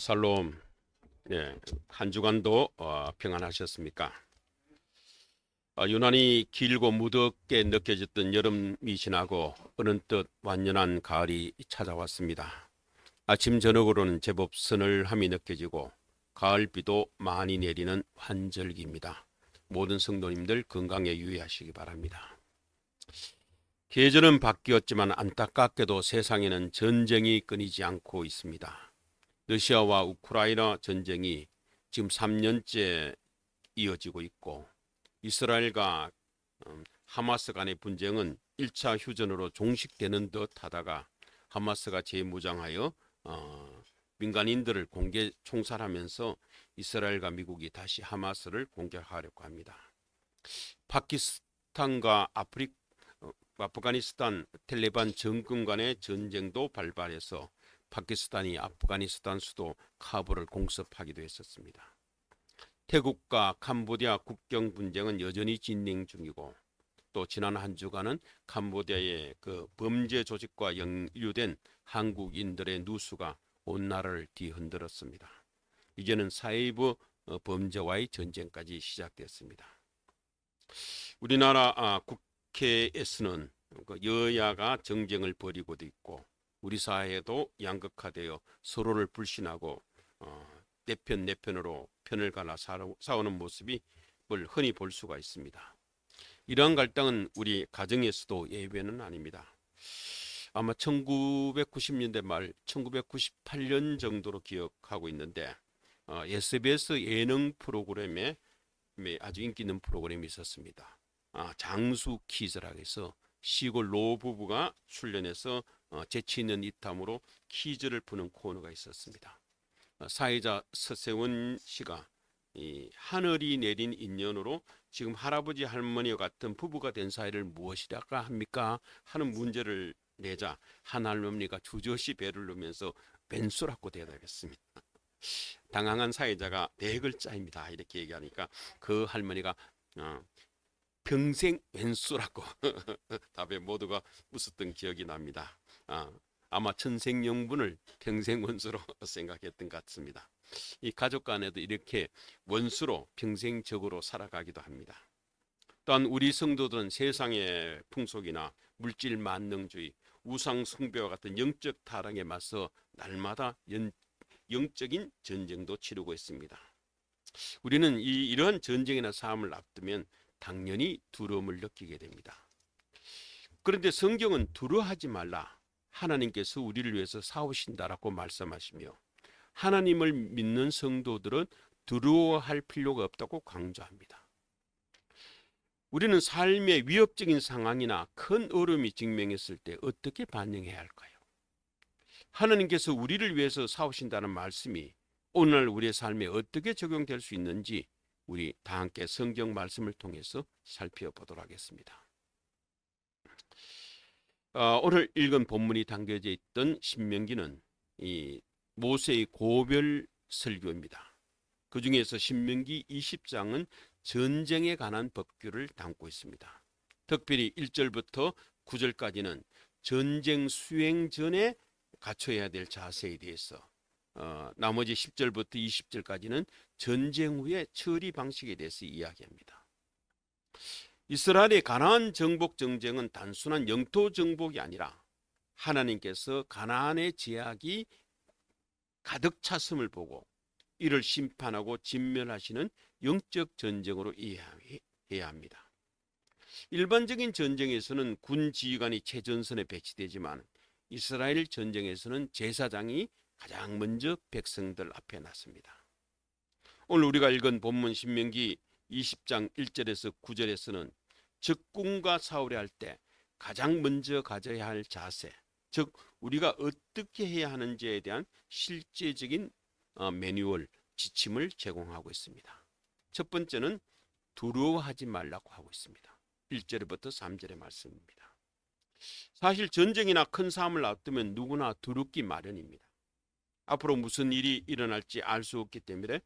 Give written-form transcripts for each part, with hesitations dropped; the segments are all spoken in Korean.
살롬, 한 주간도 평안하셨습니까? 유난히 길고 무덥게 느껴졌던 여름이 지나고 어느덧 완연한 가을이 찾아왔습니다. 아침 저녁으로는 제법 서늘함이 느껴지고 가을비도 많이 내리는 환절기입니다. 모든 성도님들 건강에 유의하시기 바랍니다. 계절은 바뀌었지만 안타깝게도 세상에는 전쟁이 끊이지 않고 있습니다. 러시아와 우크라이나 전쟁이 지금 3년째 이어지고 있고, 이스라엘과 하마스 간의 분쟁은 1차 휴전으로 종식되는 듯 하다가 하마스가 재무장하여 민간인들을 공개 총살하면서 이스라엘과 미국이 다시 하마스를 공격하려고 합니다. 파키스탄과 아프가니스탄 텔레반 정권 간의 전쟁도 발발해서 파키스탄이 아프가니스탄 수도 카불을 공습하기도 했었습니다. 태국과 캄보디아 국경 분쟁은 여전히 진행 중이고, 또 지난 한 주간은 캄보디아의 그 범죄 조직과 연루된 한국인들의 누수가 온 나라를 뒤흔들었습니다. 이제는 사이버 범죄와의 전쟁까지 시작됐습니다. 우리나라 국회에서는 여야가 정쟁을 벌이고도 있고, 우리 사회도 양극화되어 서로를 불신하고 내편으로 편을 갈라 싸우는 모습이 흔히 볼 수가 있습니다. 이러한 갈등은 우리 가정에서도 예외는 아닙니다. 아마 1990년대 말 1998년 정도로 기억하고 있는데, SBS 예능 프로그램에 아주 인기 있는 프로그램이 있었습니다. 장수 퀴즈라고 해서 시골 노부부가 출연해서 재치 있는 이탐으로 퀴즈를 푸는 코너가 있었습니다. 사회자 서세원 씨가 이 하늘이 내린 인연으로 지금 할아버지 할머니와 같은 부부가 된 사이를 무엇이라고 합니까? 하는 문제를 내자 한 할머니가 주저시 배를 누면서 벤수라고 대답했습니다. 당황한 사회자가 네 글자입니다 이렇게 얘기하니까 그 할머니가 평생 왼수라고 답에 모두가 웃었던 기억이 납니다. 아마 천생연분을 평생 원수로 생각했던 것 같습니다. 이 가족 간에도 이렇게 원수로 평생적으로 살아가기도 합니다. 또한 우리 성도들은 세상의 풍속이나 물질 만능주의, 우상 숭배와 같은 영적 타락에 맞서 날마다 영적인 전쟁도 치르고 있습니다. 우리는 이러한 전쟁이나 싸움을 앞두면 당연히 두려움을 느끼게 됩니다. 그런데 성경은 두려워하지 말라, 하나님께서 우리를 위해서 싸우신다라고 말씀하시며, 하나님을 믿는 성도들은 두려워할 필요가 없다고 강조합니다. 우리는 삶의 위협적인 상황이나 큰 어려움이 직면했을 때 어떻게 반응해야 할까요? 하나님께서 우리를 위해서 싸우신다는 말씀이 오늘 우리의 삶에 어떻게 적용될 수 있는지 우리 다 함께 성경 말씀을 통해서 살펴보도록 하겠습니다. 오늘 읽은 본문이 담겨져 있던 신명기는 이 모세의 고별 설교입니다. 그 중에서 신명기 20장은 전쟁에 관한 법규를 담고 있습니다. 특별히 1절부터 9절까지는 전쟁 수행 전에 갖춰야 될 자세에 대해서, 나머지 10절부터 20절까지는 전쟁 후의 처리 방식에 대해서 이야기합니다. 이스라엘의 가나안 정복 전쟁은 단순한 영토 정복이 아니라 하나님께서 가나안의 제약이 가득 찼음을 보고 이를 심판하고 진멸하시는 영적 전쟁으로 이해해야 합니다. 일반적인 전쟁에서는 군 지휘관이 최전선에 배치되지만 이스라엘 전쟁에서는 제사장이 가장 먼저 백성들 앞에 나섭니다. 오늘 우리가 읽은 본문 신명기 20장 1절에서 9절에서는 적군과 싸우려 할 때 가장 먼저 가져야 할 자세, 즉 우리가 어떻게 해야 하는지에 대한 실제적인 매뉴얼, 지침을 제공하고 있습니다. 첫 번째는 두려워하지 말라고 하고 있습니다. 1절부터 3절의 말씀입니다. 사실 전쟁이나 큰 싸움을 앞두면 누구나 두렵기 마련입니다. 앞으로 무슨 일이 일어날지 알 수 없기 때문에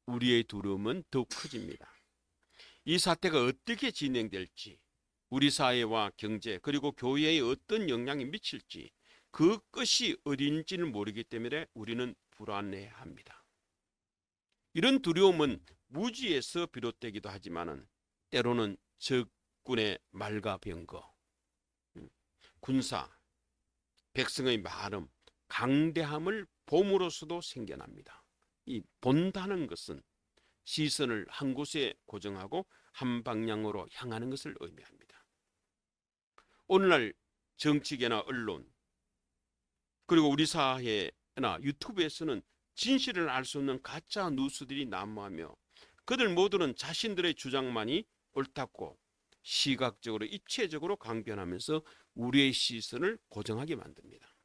우리의 두려움은 더욱 커집니다. 이 사태가 어떻게 진행될지, 우리 사회와 경제 그리고 교회에 어떤 영향이 미칠지, 그 끝이 어딘지는 모르기 때문에 우리는 불안해합니다. 이런 두려움은 무지에서 비롯되기도 하지만은 때로는 적군의 말과 병거, 군사, 백성의 많음, 강대함을 봄으로서도 생겨납니다. 이 본다는 것은 시선을 한 곳에 고정하고 한 방향으로 향하는 것을 의미합니다. 오늘날 정치계나 언론, 그리고 우리 사회나 유튜브에서는 진실을 알 수 없는 가짜 뉴스들이 난무하며 그들 모두는 자신들의 주장만이 옳다고 시각적으로 입체적으로 강변하면서 우리의 시선을 고정하게 만듭니다.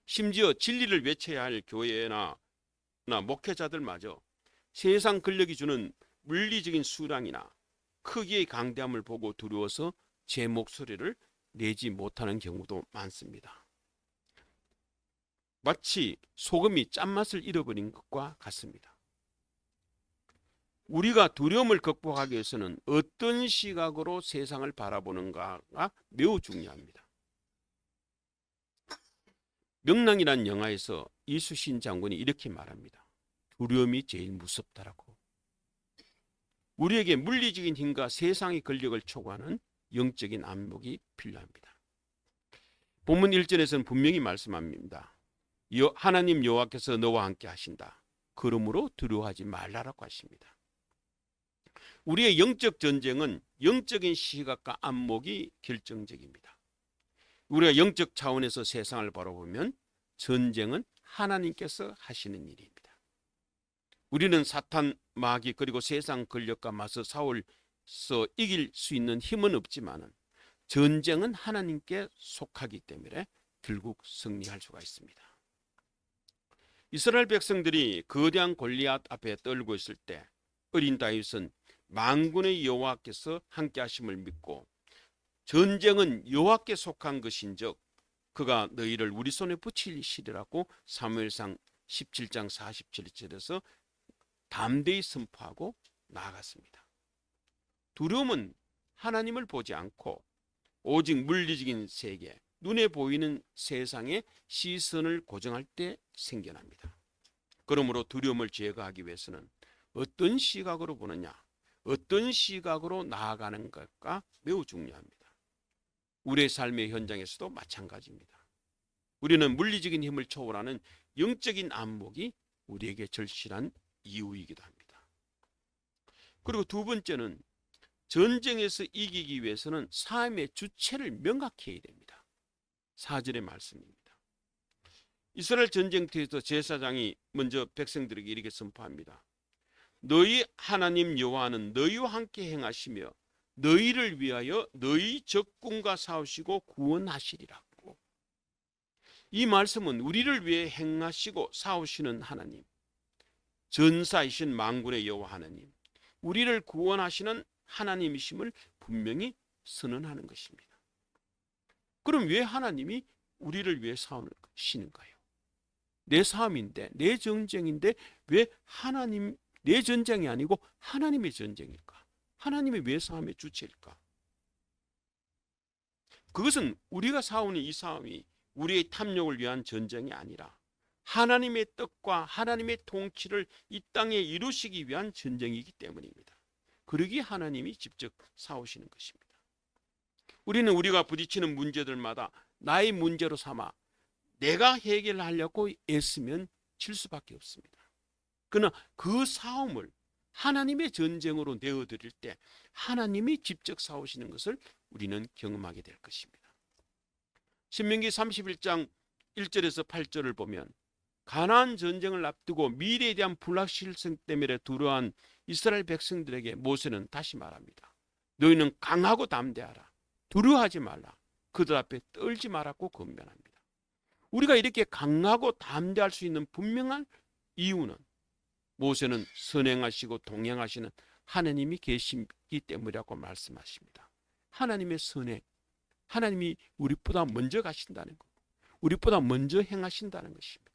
심지어 진리를 외쳐야 할 교회나 목회자들마저 세상 권력이 주는 물리적인 수량이나 크기의 강대함을 보고 두려워서 제 목소리를 내지 못하는 경우도 많습니다. 마치 소금이 짠맛을 잃어버린 것과 같습니다. 우리가 두려움을 극복하기 위해서는 어떤 시각으로 세상을 바라보는가가 매우 중요합니다. 명랑이라는 영화에서 이수신 장군이 이렇게 말합니다. 두려움이 제일 무섭다라고. 우리에게 물리적인 힘과 세상의 권력을 초과하는 영적인 안목이 필요합니다. 본문 1절에서는 분명히 말씀합니다. 하나님 여호와께서 너와 함께 하신다. 그러므로 두려워하지 말라라고 하십니다. 우리의 영적 전쟁은 영적인 시각과 안목이 결정적입니다. 우리가 영적 차원에서 세상을 바라보면 전쟁은 하나님께서 하시는 일입니다. 우리는 사탄, 마귀 그리고 세상 권력과 맞서 싸워서 이길 수 있는 힘은 없지만 전쟁은 하나님께 속하기 때문에 결국 승리할 수가 있습니다. 이스라엘 백성들이 거대한 골리앗 앞에 떨고 있을 때 어린 다윗은 만군의 여호와께서 함께 하심을 믿고 전쟁은 여호와께 속한 것인즉 그가 너희를 우리 손에 붙이시리라고 사무엘상 17장 47절에서 담대히 선포하고 나아갔습니다. 두려움은 하나님을 보지 않고 오직 물리적인 세계, 눈에 보이는 세상에 시선을 고정할 때 생겨납니다. 그러므로 두려움을 제거하기 위해서는 어떤 시각으로 보느냐, 어떤 시각으로 나아가는 것과 매우 중요합니다. 우리의 삶의 현장에서도 마찬가지입니다. 우리는 물리적인 힘을 초월하는 영적인 안목이 우리에게 절실한 이유이기도 합니다. 그리고 두 번째는 전쟁에서 이기기 위해서는 삶의 주체를 명확히 해야 됩니다. 4절의 말씀입니다. 이스라엘 전쟁터에서 제사장이 먼저 백성들에게 이렇게 선포합니다. 너희 하나님 여호와는 너희와 함께 행하시며 너희를 위하여 너희 적군과 싸우시고 구원하시리라고. 이 말씀은 우리를 위해 행하시고 싸우시는 하나님, 전사이신 만군의 여호와 하나님, 우리를 구원하시는 하나님이심을 분명히 선언하는 것입니다. 그럼 왜 하나님이 우리를 위해 싸우시는가요? 내 싸움인데, 내 전쟁인데 왜 하나님, 내 전쟁이 아니고 하나님의 전쟁일까? 하나님이 왜 싸움의 주체일까? 그것은 우리가 싸우는 이 싸움이 우리의 탐욕을 위한 전쟁이 아니라 하나님의 뜻과 하나님의 통치를 이 땅에 이루시기 위한 전쟁이기 때문입니다. 그러기에 하나님이 직접 싸우시는 것입니다. 우리는 우리가 부딪히는 문제들마다 나의 문제로 삼아 내가 해결하려고 애쓰면 질 수밖에 없습니다. 그러나 그 싸움을 하나님의 전쟁으로 내어드릴 때 하나님이 직접 싸우시는 것을 우리는 경험하게 될 것입니다. 신명기 31장 1절에서 8절을 보면 가나안 전쟁을 앞두고 미래에 대한 불확실성 때문에 두려워한 이스라엘 백성들에게 모세는 다시 말합니다. 너희는 강하고 담대하라. 두려워하지 말라. 그들 앞에 떨지 말라고 권면합니다. 우리가 이렇게 강하고 담대할 수 있는 분명한 이유는 모세는 선행하시고 동행하시는 하나님이 계시기 때문이라고 말씀하십니다. 하나님의 선행, 하나님이 우리보다 먼저 가신다는 것, 우리보다 먼저 행하신다는 것입니다.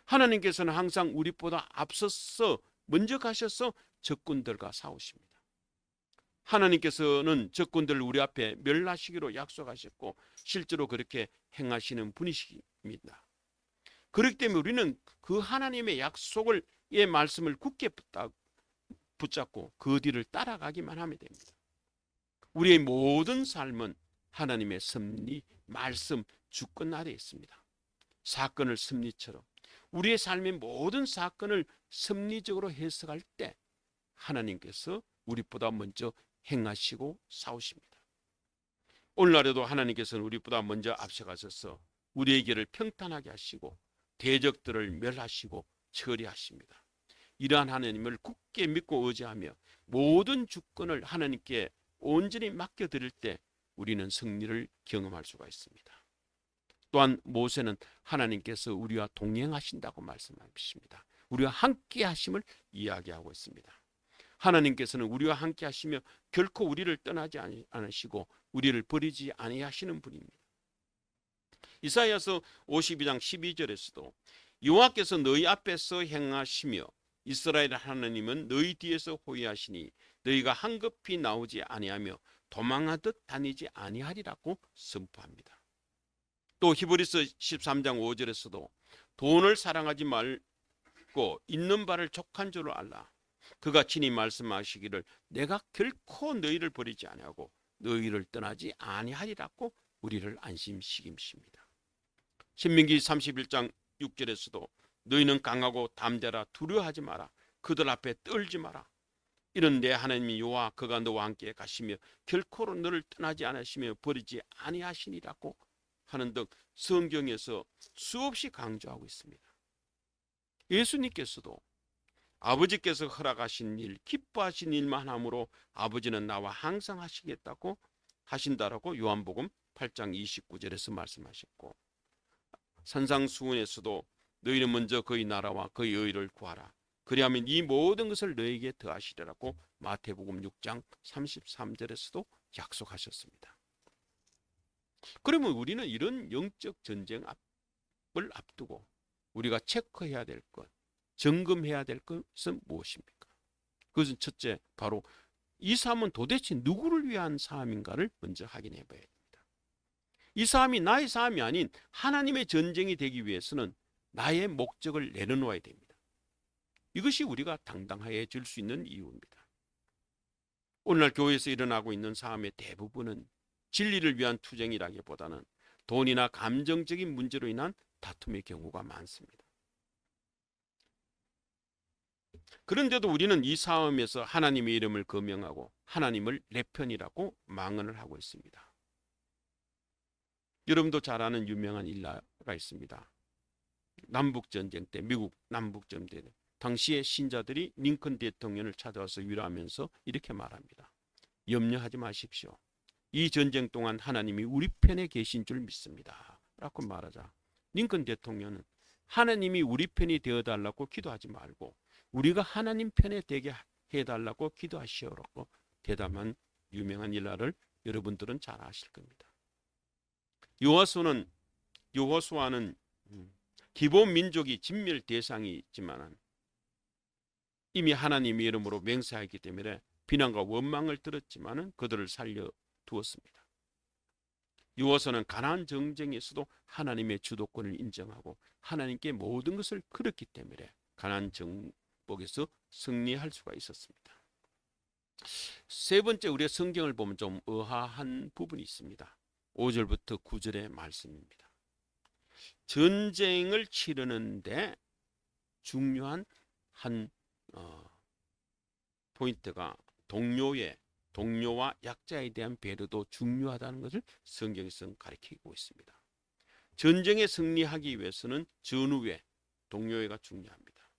하나님께서는 항상 우리보다 앞서서 먼저 가셔서 적군들과 싸우십니다. 하나님께서는 적군들을 우리 앞에 멸하시기로 약속하셨고 실제로 그렇게 행하시는 분이십니다. 그렇기 때문에 우리는 그 하나님의 약속을, 의 말씀을 굳게 붙잡고 그 뒤를 따라가기만 하면 됩니다. 우리의 모든 삶은 하나님의 섭리, 말씀, 주권 아래에 있습니다. 사건을 섭리처럼 우리의 삶의 모든 사건을 섭리적으로 해석할 때 하나님께서 우리보다 먼저 행하시고 싸우십니다. 오늘날에도 하나님께서는 우리보다 먼저 앞서가셔서 우리의 길을 평탄하게 하시고 대적들을 멸하시고 처리하십니다. 이러한 하나님을 굳게 믿고 의지하며 모든 주권을 하나님께 온전히 맡겨드릴 때 우리는 승리를 경험할 수가 있습니다. 또한 모세는 하나님께서 우리와 동행하신다고 말씀하십니다. 우리와 함께 하심을 이야기하고 있습니다. 하나님께서는 우리와 함께 하시며 결코 우리를 떠나지 않으시고 우리를 버리지 아니하시는 분입니다. 이사야서 52장 12절에서도 여호와께서 너희 앞에서 행하시며 이스라엘 하나님은 너희 뒤에서 호위하시니 너희가 한급히 나오지 아니하며 도망하듯 다니지 아니하리라고 선포합니다. 또 히브리서 13장 5절에서도 돈을 사랑하지 말고 있는 바를 족한 줄을 알라. 그가 친히 말씀하시기를 내가 결코 너희를 버리지 아니하고 너희를 떠나지 아니하리라고 우리를 안심시킵니다. 신명기 31장 6절에서도 너희는 강하고 담대라, 두려워하지 마라, 그들 앞에 떨지 마라. 이런 내 하나님 여호와 그가 너와 함께 가시며 결코로 너를 떠나지 않으시며 버리지 아니하시니라고 하는 등 성경에서 수없이 강조하고 있습니다. 예수님께서도 아버지께서 허락하신 일, 기뻐하신 일만 함으로 아버지는 나와 항상 하시겠다고 하신다라고 요한복음 8장 29절에서 말씀하셨고, 산상수훈에서도 너희는 먼저 그의 나라와 그의 의를 구하라, 그리하면 이 모든 것을 너에게 더하시리라고 마태복음 6장 33절에서도 약속하셨습니다. 그러면 우리는 이런 영적 전쟁을 앞두고 우리가 체크해야 될 것, 점검해야 될 것은 무엇입니까? 그것은 첫째, 바로 이 삶은 도대체 누구를 위한 삶인가를 먼저 확인해 봐야 됩니다. 이 삶이 나의 삶이 아닌 하나님의 전쟁이 되기 위해서는 나의 목적을 내려놓아야 됩니다. 이것이 우리가 당당해질 수 있는 이유입니다. 오늘날 교회에서 일어나고 있는 삶의 대부분은 진리를 위한 투쟁이라기보다는 돈이나 감정적인 문제로 인한 다툼의 경우가 많습니다. 그런데도 우리는 이 싸움에서 하나님의 이름을 거명하고 하나님을 내 편이라고 망언을 하고 있습니다. 여러분도 잘 아는 유명한 일화가 있습니다. 남북전쟁 때, 미국 남북전쟁 때 당시의 신자들이 링컨 대통령을 찾아와서 위로하면서 이렇게 말합니다. 염려하지 마십시오. 이 전쟁 동안 하나님이 우리 편에 계신 줄 믿습니다 라고 말하자, 링컨 대통령은 하나님이 우리 편이 되어달라고 기도하지 말고 우리가 하나님 편에 되게 해달라고 기도하시오라고 대답한 유명한 일화를 여러분들은 잘 아실 겁니다. 여호수아는 기본 민족이 진멸 대상이 있지만 이미 하나님의 이름으로 맹세하기 때문에 비난과 원망을 들었지만 그들을 살려두었습니다. 여호수아는 가나안 전쟁에서도 하나님의 주도권을 인정하고 하나님께 모든 것을 걸었기 때문에 가나안 정복에서 승리할 수가 있었습니다. 세 번째, 우리가 성경을 보면 좀 의아한 부분이 있습니다. 5절부터 9절의 말씀입니다. 전쟁을 치르는데 중요한 한 포인트가 동료와 약자에 대한 배려도 중요하다는 것을 성경에서 가르치고 있습니다. 전쟁에 승리하기 위해서는 전우회, 동료회가 중요합니다.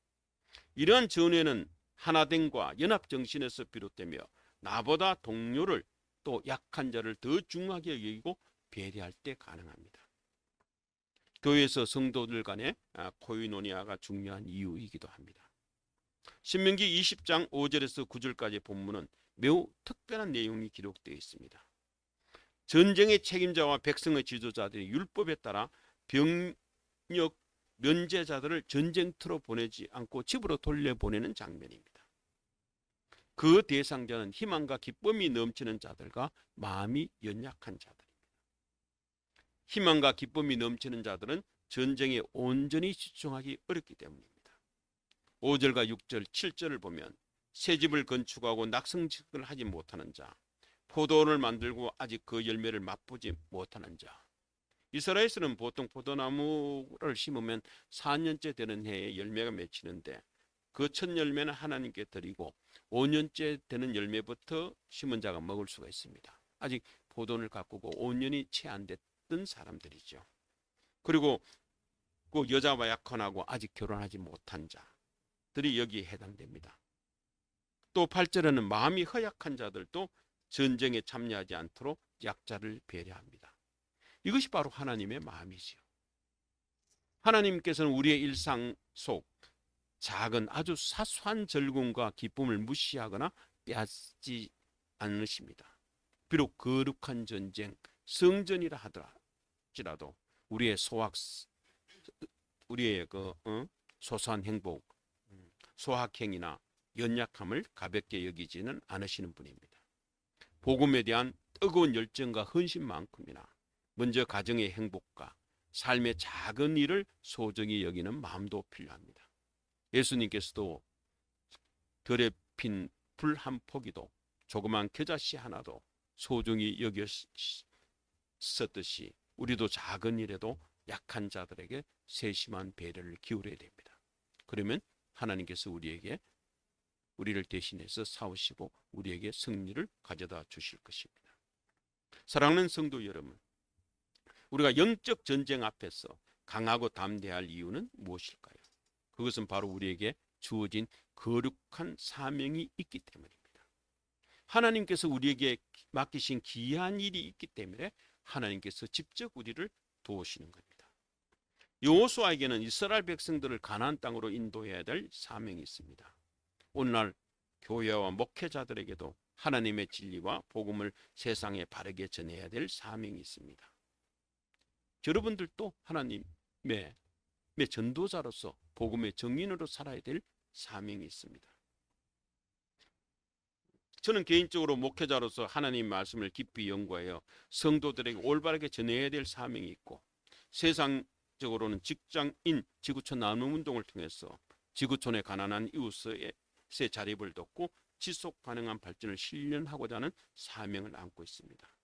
이러한 전우회는 하나됨과 연합정신에서 비롯되며 나보다 동료를 또 약한 자를 더 중요하게 여기고 배려할 때 가능합니다. 교회에서 성도들 간의 코이노니아가 중요한 이유이기도 합니다. 신명기 20장 5절에서 9절까지 본문은 매우 특별한 내용이 기록되어 있습니다. 전쟁의 책임자와 백성의 지도자들이 율법에 따라 병력 면제자들을 전쟁터로 보내지 않고 집으로 돌려보내는 장면입니다. 그 대상자는 희망과 기쁨이 넘치는 자들과 마음이 연약한 자들입니다. 희망과 기쁨이 넘치는 자들은 전쟁에 온전히 집중하기 어렵기 때문입니다. 5절과 6절, 7절을 보면 새집을 건축하고 낙성식을 하지 못하는 자, 포도원을 만들고 아직 그 열매를 맛보지 못하는 자. 이스라엘에서는 보통 포도나무를 심으면 4년째 되는 해에 열매가 맺히는데 그 첫 열매는 하나님께 드리고 5년째 되는 열매부터 심은 자가 먹을 수가 있습니다. 아직 포도원을 가꾸고 5년이 채 안 됐던 사람들이죠. 그리고 그 여자와 약혼하고 아직 결혼하지 못한 자들이 여기에 해당됩니다. 또 8절에는 마음이 허약한 자들도 전쟁에 참여하지 않도록 약자를 배려합니다. 이것이 바로 하나님의 마음이지요. 하나님께서는 우리의 일상 속 작은 아주 사소한 즐거움과 기쁨을 무시하거나 빼앗지 않으십니다. 비록 거룩한 전쟁, 성전이라 하더라도 우리의 소소한 행복, 소확행이나 연약함을 가볍게 여기지는 않으시는 분입니다. 복음에 대한 뜨거운 열정과 헌신만큼이나 먼저 가정의 행복과 삶의 작은 일을 소중히 여기는 마음도 필요합니다. 예수님께서도 들에 핀 불 한 포기도 조그만 겨자씨 하나도 소중히 여겼었듯이 우리도 작은 일에도 약한 자들에게 세심한 배려를 기울여야 됩니다. 그러면 하나님께서 우리를 대신해서 싸우시고 우리에게 승리를 가져다 주실 것입니다. 사랑하는 성도 여러분, 우리가 영적 전쟁 앞에서 강하고 담대할 이유는 무엇일까요? 그것은 바로 우리에게 주어진 거룩한 사명이 있기 때문입니다. 하나님께서 우리에게 맡기신 귀한 일이 있기 때문에 하나님께서 직접 우리를 도우시는 겁니다. 여호수아에게는 이스라엘 백성들을 가나안 땅으로 인도해야 될 사명이 있습니다. 오늘날 교회와 목회자들에게도 하나님의 진리와 복음을 세상에 바르게 전해야 될 사명이 있습니다. 여러분들도 하나님의 전도자로서 복음의 증인으로 살아야 될 사명이 있습니다. 저는 개인적으로 목회자로서 하나님 말씀을 깊이 연구하여 성도들에게 올바르게 전해야 될 사명이 있고, 세상적으로는 직장인 지구촌 나눔운동을 통해서 지구촌의 가난한 이웃의 자립을 돕고 지속 가능한 발전을 실현하고자 하는 사명을 안고 있습니다.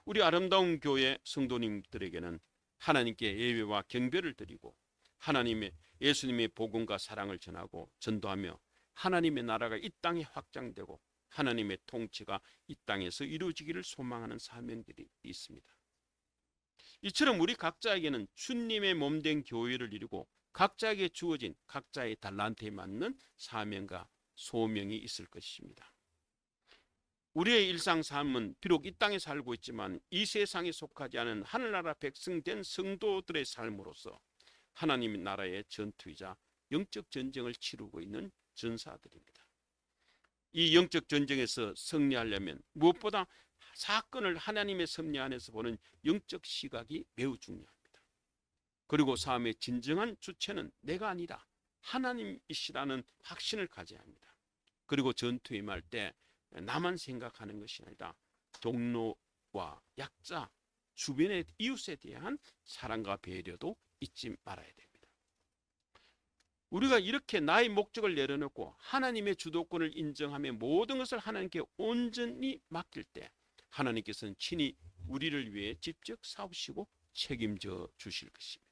우리 아름다운 교회 성도님들에게는 하나님께 예배와 경배를 드리고 예수님의 복음과 사랑을 전하고 전도하며 하나님의 나라가 이 땅에 확장되고 하나님의 통치가 이 땅에서 이루어지기를 소망하는 사명들이 있습니다. 이처럼 우리 각자에게는 주님의 몸된 교회를 이루고 각자에게 주어진 각자의 달란트에 맞는 사명과 소명이 있을 것입니다. 우리의 일상 삶은 비록 이 땅에 살고 있지만 이 세상에 속하지 않은 하늘나라 백성된 성도들의 삶으로서 하나님 나라의 전투이자 영적 전쟁을 치르고 있는 전사들입니다. 이 영적 전쟁에서 승리하려면 무엇보다 사건을 하나님의 섭리 안에서 보는 영적 시각이 매우 중요합니다. 그리고 삶의 진정한 주체는 내가 아니라 하나님이시라는 확신을 가져야 합니다. 그리고 전투에 임할 때 나만 생각하는 것이 아니라 동료와 약자, 주변의 이웃에 대한 사랑과 배려도 잊지 말아야 됩니다. 우리가 이렇게 나의 목적을 내려놓고 하나님의 주도권을 인정하며 모든 것을 하나님께 온전히 맡길 때 하나님께서는 친히 우리를 위해 직접 싸우시고 책임져 주실 것입니다.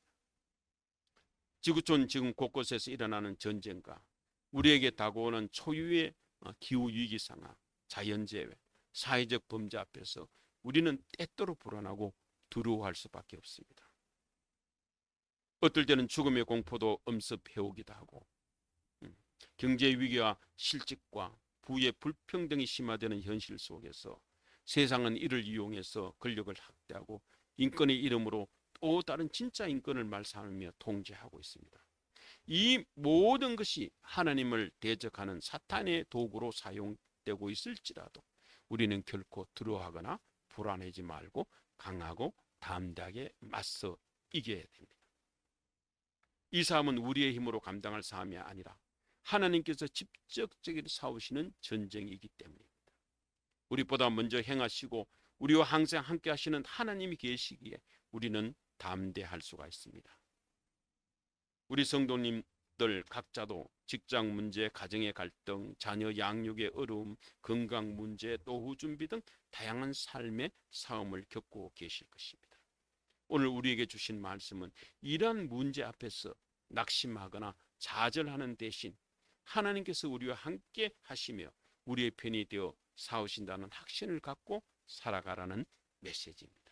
지구촌 지금 곳곳에서 일어나는 전쟁과 우리에게 다가오는 초유의 기후위기 상황, 자연재해, 사회적 범죄 앞에서 우리는 때때로 불안하고 두려워할 수밖에 없습니다. 어떨 때는 죽음의 공포도 엄습해오기도 하고 경제위기와 실직과 부의 불평등이 심화되는 현실 속에서 세상은 이를 이용해서 권력을 확대하고 인권의 이름으로 또 다른 진짜 인권을 말살하며 통제하고 있습니다. 이 모든 것이 하나님을 대적하는 사탄의 도구로 사용되고 있을지라도 우리는 결코 두려워하거나 불안하지 말고 강하고 담대하게 맞서 이겨야 됩니다. 이 싸움은 우리의 힘으로 감당할 싸움이 아니라 하나님께서 직접적으로 싸우시는 전쟁이기 때문입니다. 우리보다 먼저 행하시고 우리와 항상 함께 하시는 하나님이 계시기에 우리는 담대할 수가 있습니다. 우리 성도님들 각자도 직장 문제, 가정의 갈등, 자녀 양육의 어려움, 건강 문제, 노후 준비 등 다양한 삶의 싸움을 겪고 계실 것입니다. 오늘 우리에게 주신 말씀은 이러한 문제 앞에서 낙심하거나 좌절하는 대신 하나님께서 우리와 함께 하시며 우리의 편이 되어 싸우신다는 확신을 갖고 살아가라는 메시지입니다.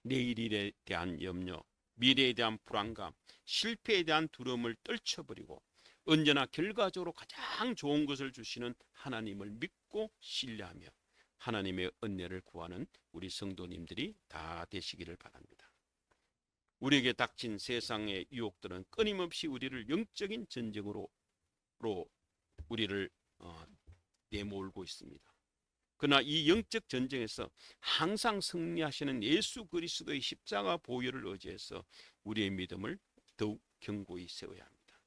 내일에 대한 염려, 미래에 대한 불안감, 실패에 대한 두려움을 떨쳐버리고 언제나 결과적으로 가장 좋은 것을 주시는 하나님을 믿고 신뢰하며 하나님의 은혜를 구하는 우리 성도님들이 다 되시기를 바랍니다. 우리에게 닥친 세상의 유혹들은 끊임없이 우리를 영적인 전쟁으로 우리를 내몰고 있습니다. 그러나 이 영적 전쟁에서 항상 승리하시는 예수 그리스도의 십자가 보혈을 의지해서 우리의 믿음을 더욱 견고히 세워야 합니다.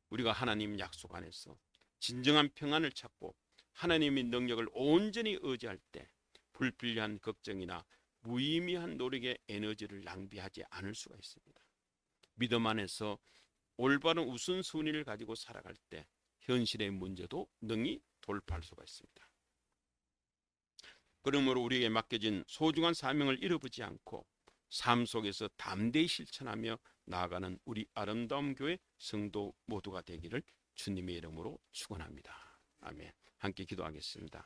우리가 하나님 약속 안에서 진정한 평안을 찾고 하나님의 능력을 온전히 의지할 때 불필요한 걱정이나 무의미한 노력에 에너지를 낭비하지 않을 수가 있습니다. 믿음 안에서 올바른 우선순위를 가지고 살아갈 때 현실의 문제도 능히 돌파할 수가 있습니다. 그러므로 우리에게 맡겨진 소중한 사명을 잃어버리지 않고 삶 속에서 담대히 실천하며 나아가는 우리 아름다운 교회 성도 모두가 되기를 주님의 이름으로 축원합니다. 아멘. 함께 기도하겠습니다.